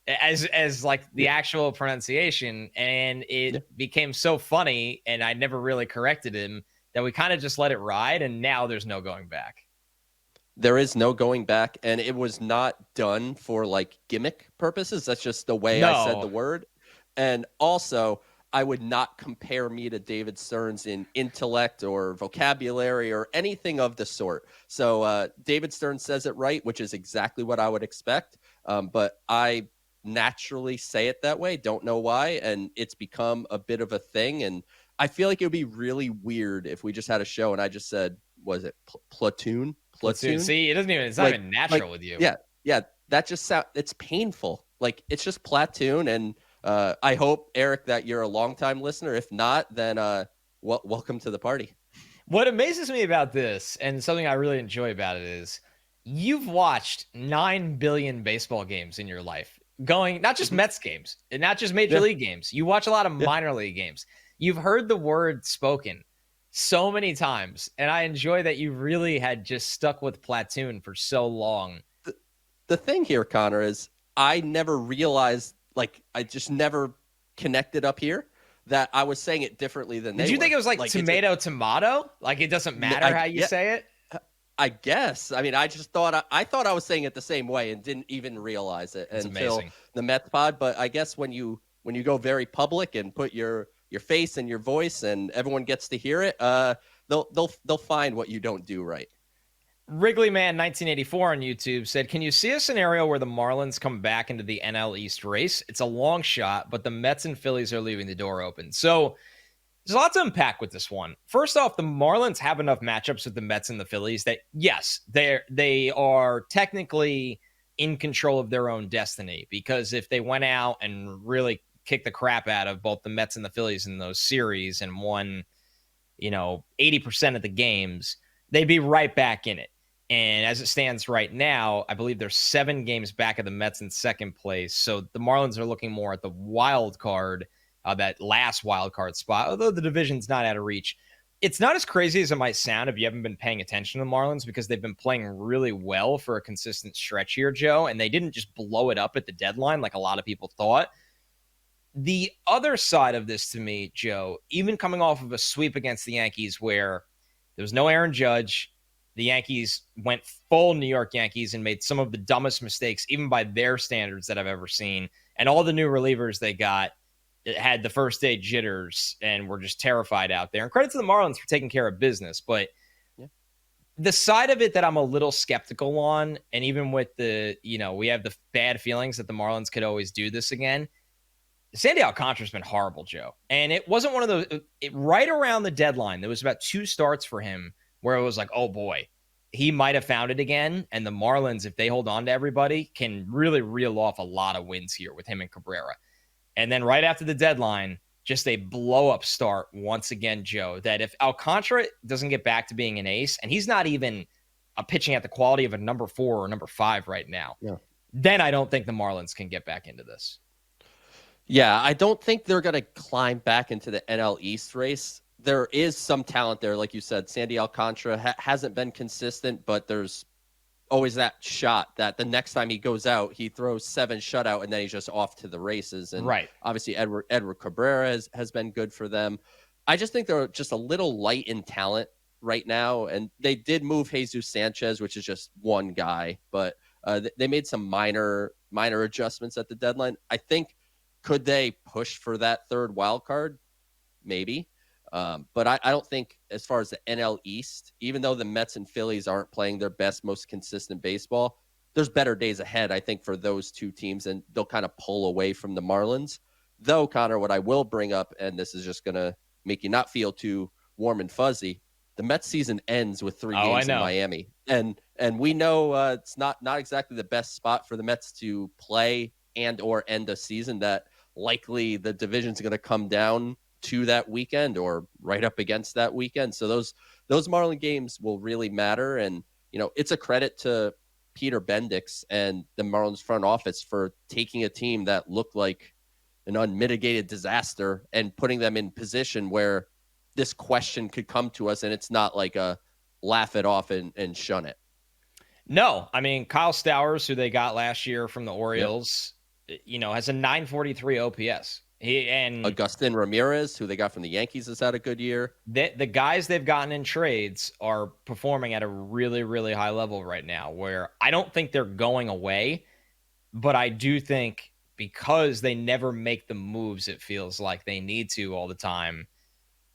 as like the actual pronunciation, and it became so funny, and I never really corrected him, that we kind of just let it ride, and now there's no going back. There is no going back, and it was not done for like gimmick purposes. That's just the way I said the word. And also, I would not compare me to David Stearns in intellect or vocabulary or anything of the sort. So David Stearns says it right, which is exactly what I would expect. But I naturally say it that way. Don't know why. And it's become a bit of a thing. And I feel like it would be really weird if we just had a show and I just said, was it platoon? Platoon. See, it's not even natural with you. Yeah. That just it's painful. Like, it's just platoon. And I hope, Eric, that you're a longtime listener. If not, then welcome to the party. What amazes me about this, and something I really enjoy about it, is you've watched 9 billion baseball games in your life, going not just Mets games, and not just Major League games. You watch a lot of minor league games. You've heard the word spoken so many times, and I enjoy that you really had just stuck with platoon for so long. The thing here, Connor, is I never realized, like, I just never connected up here that I was saying it differently than they were. Did you think it was like tomato? Like, it doesn't matter how you say it? I guess. I mean, I just thought I was saying it the same way and didn't even realize it until the Mets pod. But I guess when you go very public and put your face and your voice and everyone gets to hear it, they'll find what you don't do right. Wrigley Man 1984 on YouTube said, can you see a scenario where the Marlins come back into the NL East race? It's a long shot, but the Mets and Phillies are leaving the door open. So there's a lot to unpack with this one. First off, the Marlins have enough matchups with the Mets and the Phillies that, yes, they are technically in control of their own destiny, because if they went out and really kick the crap out of both the Mets and the Phillies in those series and won, 80% of the games, they'd be right back in it. And as it stands right now, I believe they're 7 games back of the Mets in second place. So the Marlins are looking more at the wild card, that last wild card spot, although the division's not out of reach. It's not as crazy as it might sound if you haven't been paying attention to the Marlins, because they've been playing really well for a consistent stretch here, Joe, and they didn't just blow it up at the deadline like a lot of people thought. The other side of this to me, Joe, even coming off of a sweep against the Yankees where there was no Aaron Judge, the Yankees went full New York Yankees and made some of the dumbest mistakes, even by their standards, that I've ever seen. And all the new relievers they got had the first day jitters and were just terrified out there. And credit to the Marlins for taking care of business. But the side of it that I'm a little skeptical on, and even with the, we have the bad feelings that the Marlins could always do this again, Sandy Alcantara's been horrible, Joe. And it wasn't one of those, right around the deadline, there was about 2 starts for him where it was like, oh boy, he might have found it again. And the Marlins, if they hold on to everybody, can really reel off a lot of wins here with him and Cabrera. And then right after the deadline, just a blow-up start once again, Joe, that if Alcantara doesn't get back to being an ace, and he's not even pitching at the quality of a number 4 or number 5 right now, then I don't think the Marlins can get back into this. Yeah, I don't think they're going to climb back into the NL East race. There is some talent there, like you said. Sandy Alcantara hasn't been consistent, but there's always that shot that the next time he goes out, he throws 7 shutout, and then he's just off to the races. And obviously, Edward Cabrera has been good for them. I just think they're just a little light in talent right now. And they did move Jesus Sanchez, which is just one guy, but they made some minor adjustments at the deadline. I think, could they push for that third wild card? Maybe. But I don't think, as far as the NL East, even though the Mets and Phillies aren't playing their best, most consistent baseball, there's better days ahead, I think, for those two teams, and they'll kind of pull away from the Marlins. Though, Connor, what I will bring up, and this is just going to make you not feel too warm and fuzzy, the Mets season ends with 3 games in Miami. And we know it's not exactly the best spot for the Mets to play and or end a season that likely the division's going to come down to that weekend or right up against that weekend. So those Marlin games will really matter. And, it's a credit to Peter Bendix and the Marlins front office for taking a team that looked like an unmitigated disaster and putting them in position where this question could come to us. And it's not like a laugh it off and shun it. No, I mean, Kyle Stowers, who they got last year from the Orioles, has a 943 OPS. Agustin Ramirez, who they got from the Yankees, has had a good year. The guys they've gotten in trades are performing at a really, really high level right now, where I don't think they're going away, but I do think because they never make the moves it feels like they need to all the time,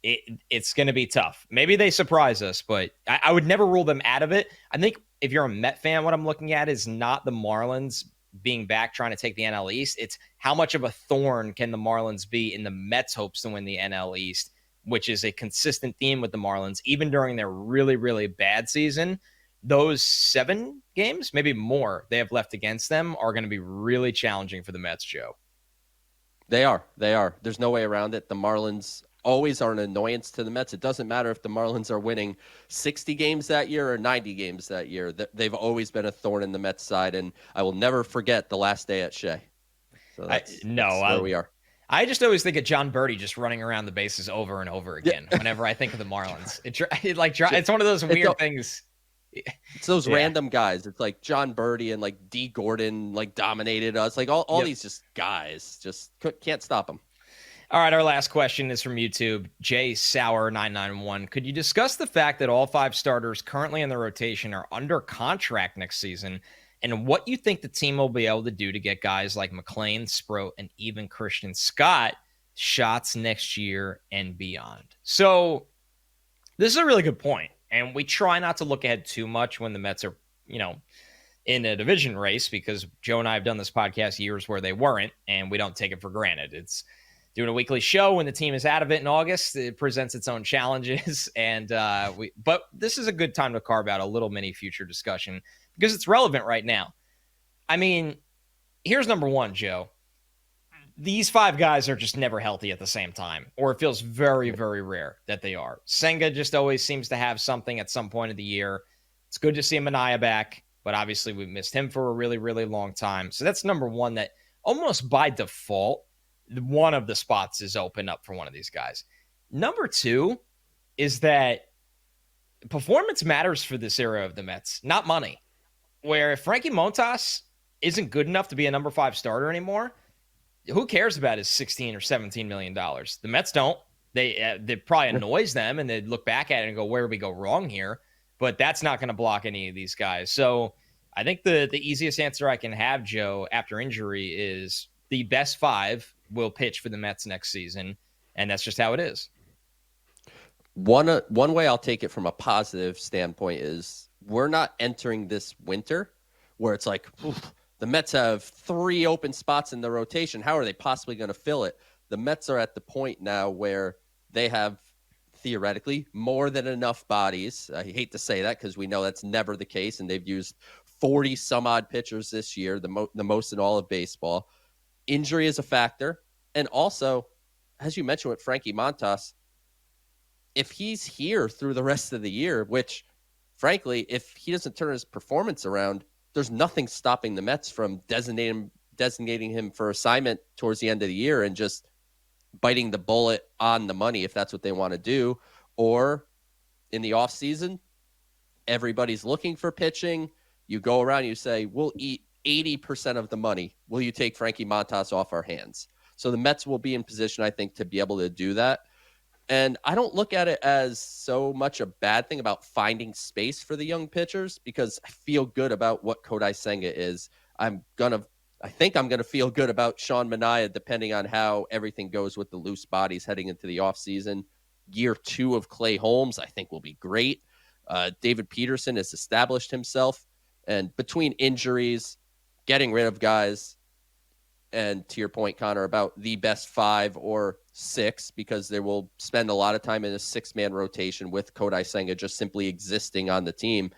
it's going to be tough. Maybe they surprise us, but I would never rule them out of it. I think if you're a Met fan, what I'm looking at is not the Marlins being back trying to take the NL East. It's how much of a thorn can the Marlins be in the Mets' hopes to win the NL East, which is a consistent theme with the Marlins, even during their really, really bad season. Those 7 games, maybe more, they have left against them are going to be really challenging for the Mets, Joe. They are. There's no way around it. The Marlins always are an annoyance to the Mets. It doesn't matter if the Marlins are winning 60 games that year or 90 games that year. They've always been a thorn in the Mets side, and I will never forget the last day at Shea. So that's where we are. I just always think of John Berti just running around the bases over and over again whenever I think of the Marlins. It's one of those weird things. It's those random guys. It's like John Berti and like D. Gordon dominated us. All these just guys just can't stop them. All right, our last question is from YouTube. Jay Sauer 991. Could you discuss the fact that all 5 starters currently in the rotation are under contract next season, and what you think the team will be able to do to get guys like McLean, Sproat, and even Christian Scott shots next year and beyond? So this is a really good point, and we try not to look ahead too much when the Mets are, in a division race, because Joe and I have done this podcast years where they weren't, and we don't take it for granted. It's doing a weekly show when the team is out of it in August. It presents its own challenges, but this is a good time to carve out a little mini future discussion because it's relevant right now. I mean, here's number one, Joe. These 5 guys are just never healthy at the same time, or it feels very, very rare that they are. Senga just always seems to have something at some point of the year. It's good to see Manaea back, but obviously we've missed him for a really, really long time. So that's number one, that almost by default, one of the spots is open up for one of these guys. Number 2 is that performance matters for this era of the Mets, not money. Where if Frankie Montas isn't good enough to be a number 5 starter anymore, who cares about his $16 or $17 million? The Mets don't. They probably annoys them, and they look back at it and go, where did we go wrong here? But that's not going to block any of these guys. So I think the easiest answer I can have, Joe, after injury is the best 5 will pitch for the Mets next season, and that's just how it is. One way I'll take it from a positive standpoint is we're not entering this winter where it's like, the Mets have 3 open spots in the rotation. How are they possibly going to fill it? The Mets are at the point now where they have theoretically more than enough bodies. I hate to say that because we know that's never the case, and they've used 40 some odd pitchers this year, the most in all of baseball. Injury is a factor. And also, as you mentioned with Frankie Montas, if he's here through the rest of the year, which, frankly, if he doesn't turn his performance around, there's nothing stopping the Mets from designating him for assignment towards the end of the year and just biting the bullet on the money if that's what they want to do. Or in the offseason, everybody's looking for pitching. You go around and you say, we'll eat 80% of the money. Will you take Frankie Montas off our hands? So the Mets will be in position, I think, to be able to do that. And I don't look at it as so much a bad thing about finding space for the young pitchers, because I feel good about what Kodai Senga is. I think I'm gonna feel good about Sean Manaea, depending on how everything goes with the loose bodies heading into the offseason. Year 2 of Clay Holmes, I think, will be great. David Peterson has established himself, and between injuries, getting rid of guys, and to your point, Connor, about the best 5 or 6, because they will spend a lot of time in a 6-man rotation with Kodai Senga just simply existing on the team.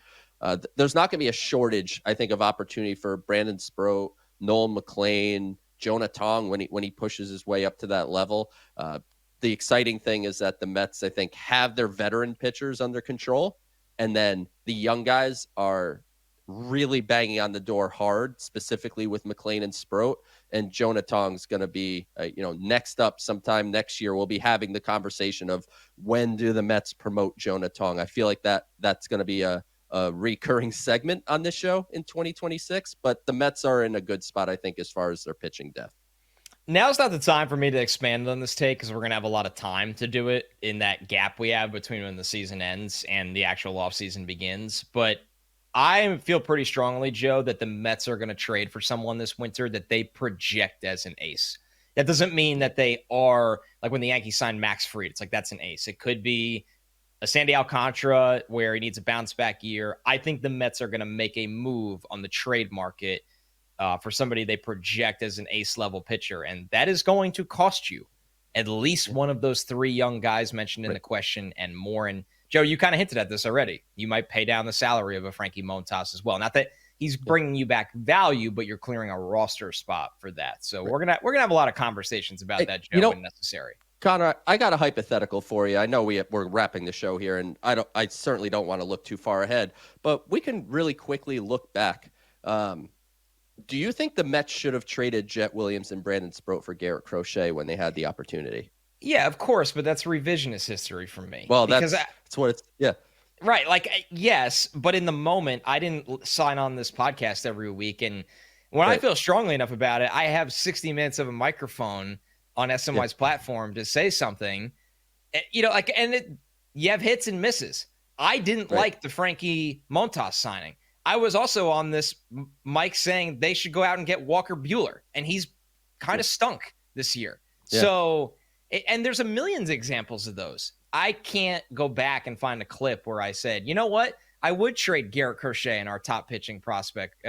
There's not going to be a shortage, I think, of opportunity for Brandon Sproat, Nolan McLean, Jonah Tong when he pushes his way up to that level. The exciting thing is that the Mets, I think, have their veteran pitchers under control, and then the young guys are really banging on the door hard, specifically with McLean and Sproat. And Jonah Tong's going to be, next up sometime next year. We'll be having the conversation of when do the Mets promote Jonah Tong. I feel like that's going to be a recurring segment on this show in 2026. But the Mets are in a good spot, I think, as far as their pitching depth. Now's not the time for me to expand on this take, because we're going to have a lot of time to do it in that gap we have between when the season ends and the actual offseason begins. But I feel pretty strongly, Joe, that the Mets are going to trade for someone this winter that they project as an ace. That doesn't mean that they are, like when the Yankees signed Max Fried, it's like that's an ace. It could be a Sandy Alcantara where he needs a bounce back year. I think the Mets are going to make a move on the trade market for somebody they project as an ace level pitcher. And that is going to cost you at least one of those 3 young guys mentioned in the question and more. And Joe, you kind of hinted at this already. You might pay down the salary of a Frankie Montas as well. Not that he's bringing you back value, but you're clearing a roster spot for that. So we're gonna have a lot of conversations about that, Joe, when necessary. Connor, I got a hypothetical for you. I know we're wrapping the show here, and I certainly don't want to look too far ahead, but we can really quickly look back. Do you think the Mets should have traded Jett Williams and Brandon Sproat for Garrett Crochet when they had the opportunity? Yeah, of course, but that's revisionist history for me. Well, that's what it's, yeah. Right, like, yes, but in the moment, I didn't sign on this podcast every week, and when I feel strongly enough about it, I have 60 minutes of a microphone on SMY's platform to say something, you have hits and misses. I didn't like the Frankie Montas signing. I was also on this mic saying they should go out and get Walker Buehler, and he's kind of stunk this year. Yeah. So... And there's a million examples of those. I can't go back and find a clip where I said, you know what? I would trade Garrett Crochet and our top pitching prospect.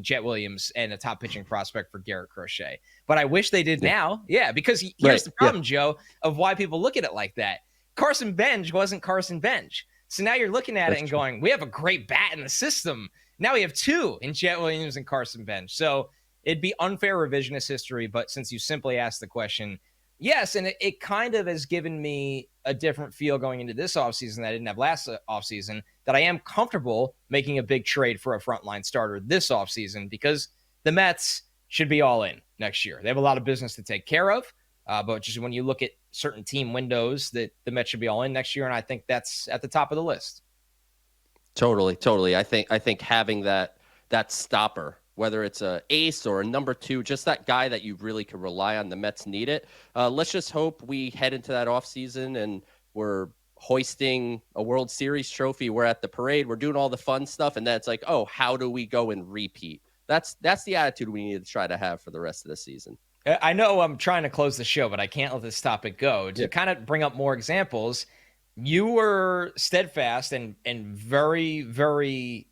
Jett Williams and a top pitching prospect for Garrett Crochet. But I wish they did now. Yeah, because here's the problem, Joe, of why people look at it like that. Carson Benge wasn't Carson Benge. So now you're looking at it and going, we have a great bat in the system. Now we have 2 in Jett Williams and Carson Benge. So it'd be unfair revisionist history. But since you simply asked the question, yes, and it kind of has given me a different feel going into this offseason that I didn't have last offseason, that I am comfortable making a big trade for a frontline starter this offseason, because the Mets should be all in next year. They have a lot of business to take care of, but just when you look at certain team windows, that the Mets should be all in next year, and I think that's at the top of the list. Totally. I think having that stopper, whether it's a ace or a number 2, just that guy that you really can rely on. The Mets need it. Let's just hope we head into that offseason and we're hoisting a World Series trophy. We're at the parade. We're doing all the fun stuff. And then it's like, oh, how do we go and repeat? That's the attitude we need to try to have for the rest of the season. I know I'm trying to close the show, but I can't let this topic go. To kind of bring up more examples, you were steadfast and very, very,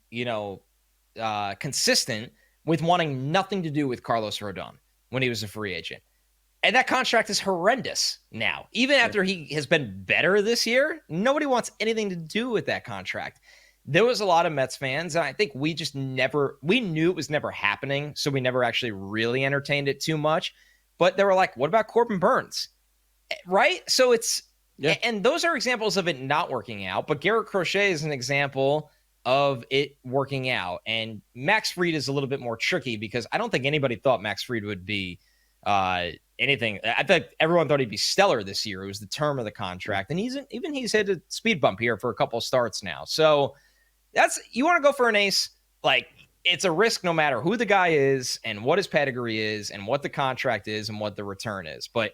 consistent with wanting nothing to do with Carlos Rodon when he was a free agent. And that contract is horrendous now. Even after he has been better this year, nobody wants anything to do with that contract. There was a lot of Mets fans, and I think we knew it was never happening, so we never actually really entertained it too much. But they were like, what about Corbin Burns? Right? So and those are examples of it not working out. But Garrett Crochet is an example of it working out. And Max Fried is a little bit more tricky, because I don't think anybody thought Max Fried would be anything. I think everyone thought he'd be stellar this year. It was the term of the contract. And he's hit a speed bump here for a couple of starts now. So you want to go for an ace, like, it's a risk no matter who the guy is and what his pedigree is and what the contract is and what the return is. But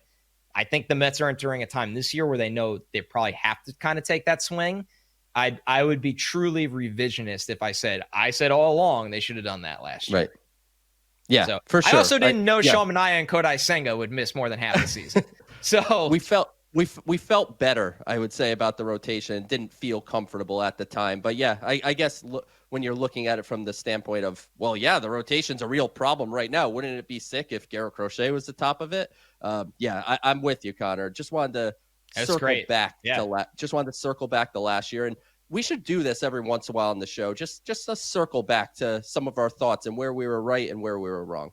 I think the Mets are entering a time this year where they know they probably have to kind of take that swing. I would be truly revisionist if I said all along they should have done that last year. Right. Yeah, so for sure. I also didn't know Sean Manaea and Kodai Senga would miss more than half the season. So we felt better, I would say, about the rotation. Didn't feel comfortable at the time. But yeah, I guess when you're looking at it from the standpoint of, well, yeah, the rotation's a real problem right now. Wouldn't it be sick if Garrett Crochet was the top of it? Yeah, I'm with you, Connor. Just wanted to circle back to last year. And we should do this every once in a while on the show. Just a circle back to some of our thoughts and where we were right and where we were wrong.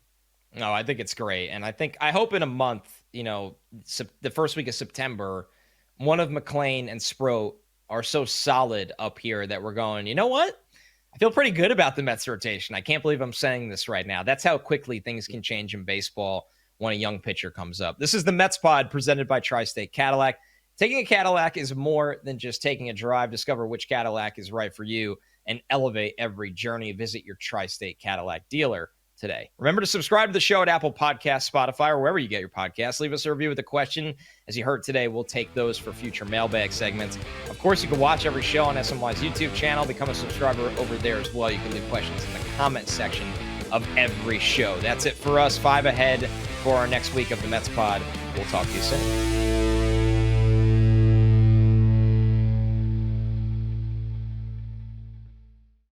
No, I think it's great. And I hope in a month, the first week of September, one of McLean and Sproat are so solid up here that we're going, you know what? I feel pretty good about the Mets rotation. I can't believe I'm saying this right now. That's how quickly things can change in baseball when a young pitcher comes up. This is the Mets Pod presented by Tri-State Cadillac. Taking a Cadillac is more than just taking a drive. Discover which Cadillac is right for you and elevate every journey. Visit your Tri-State Cadillac dealer today. Remember to subscribe to the show at Apple Podcasts, Spotify, or wherever you get your podcasts. Leave us a review with a question. As you heard today, we'll take those for future mailbag segments. Of course, you can watch every show on SMY's YouTube channel. Become a subscriber over there as well. You can leave questions in the comment section of every show. That's it for us. 5 ahead for our next week of the Mets Pod. We'll talk to you soon.